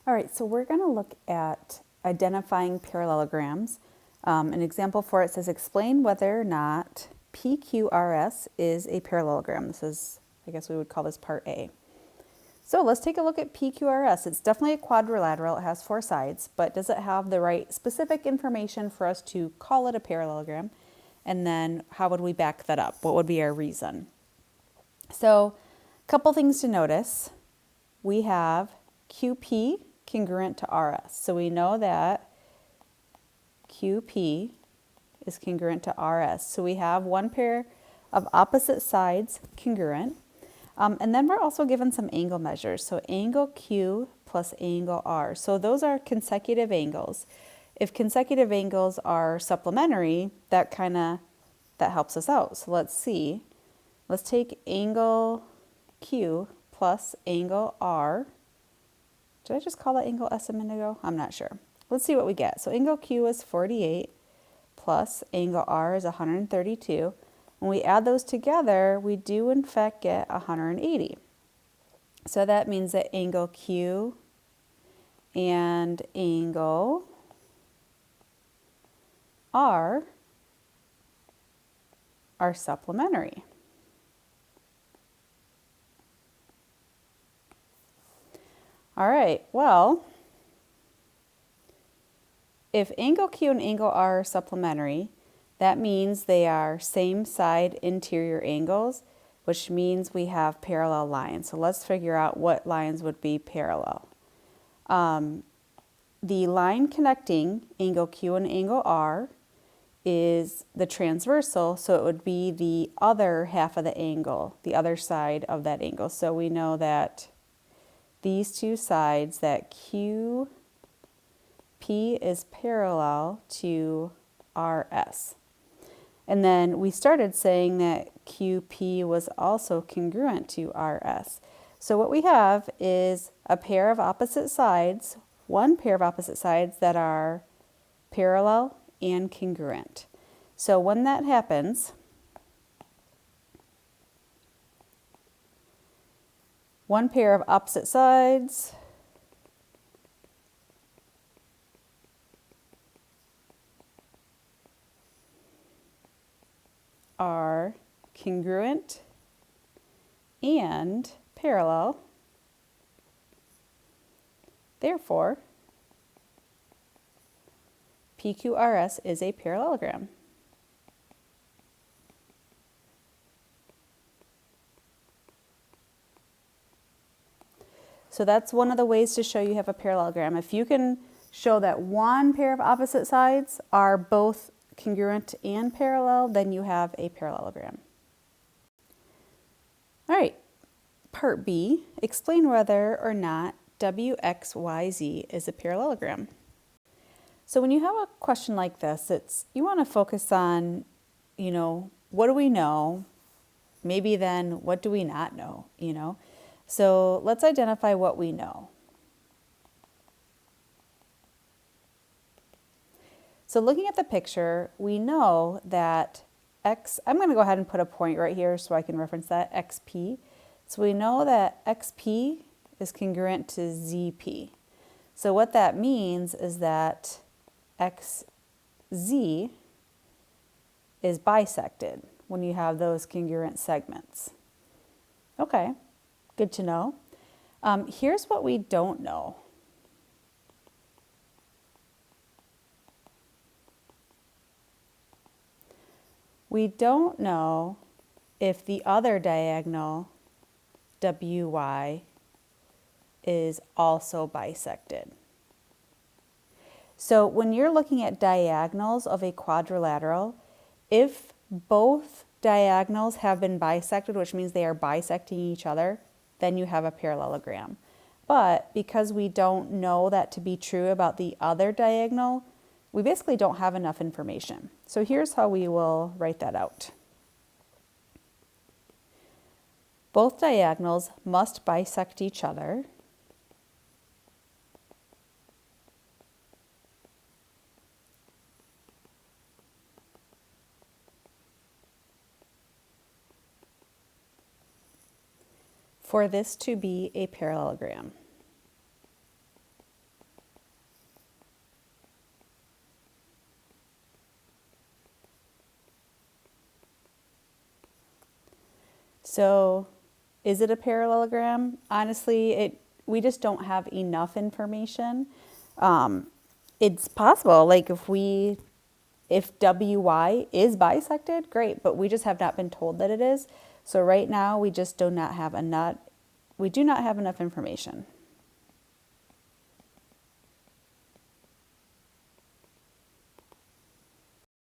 All right, so we're going to look at identifying parallelograms. An example for it says explain whether or not PQRS is a parallelogram. This is, I guess we would call this part A. So let's take a look at PQRS. It's definitely a quadrilateral. It has four sides, but does it have the right specific information for us to call it a parallelogram? And then how would we back that up? What would be our reason? So a couple things to notice. We have QP congruent to RS. So we know that QP is congruent to RS. So we have one pair of opposite sides congruent. And then we're also given some angle measures. So angle Q plus angle R. So those are consecutive angles. If consecutive angles are supplementary, that helps us out. So let's see. Let's take angle Q plus angle R. Did I just call that angle S a minute ago? I'm not sure. Let's see what we get. So angle Q is 48 plus angle R is 132. When we add those together, we do in fact get 180. So that means that angle Q and angle R are supplementary. All right, well, if angle Q and angle R are supplementary, that means they are same side interior angles, which means we have parallel lines. So let's figure out what lines would be parallel. The line connecting angle Q and angle R is the transversal, so it would be the other half of the angle, the other side of that angle. So we know that these two sides, that QP is parallel to RS. And then we started saying that QP was also congruent to RS. So what we have is a pair of opposite sides, one pair of opposite sides that are parallel and congruent. So when that happens, one pair of opposite sides are congruent and parallel. Therefore, PQRS is a parallelogram. So that's one of the ways to show you have a parallelogram. If you can show that one pair of opposite sides are both congruent and parallel, then you have a parallelogram. All right, part B, explain whether or not WXYZ is a parallelogram. So when you have a question like this, you want to focus on, what do we know? Maybe then what do we not know, So let's identify what we know. So looking at the picture, we know that I'm going to go ahead and put a point right here so I can reference that, XP. So we know that XP is congruent to ZP. So what that means is that XZ is bisected when you have those congruent segments. Okay, good to know. Here's what we don't know. We don't know if the other diagonal, WY, is also bisected. So when you're looking at diagonals of a quadrilateral, if both diagonals have been bisected, which means they are bisecting each other, then you have a parallelogram. But because we don't know that to be true about the other diagonal, we basically don't have enough information. So here's how we will write that out. Both diagonals must bisect each other. For this to be a parallelogram. So is it a parallelogram? Honestly, we just don't have enough information. It's possible, like if WY is bisected, great, but we just have not been told that it is. So right now we just do not have enough information.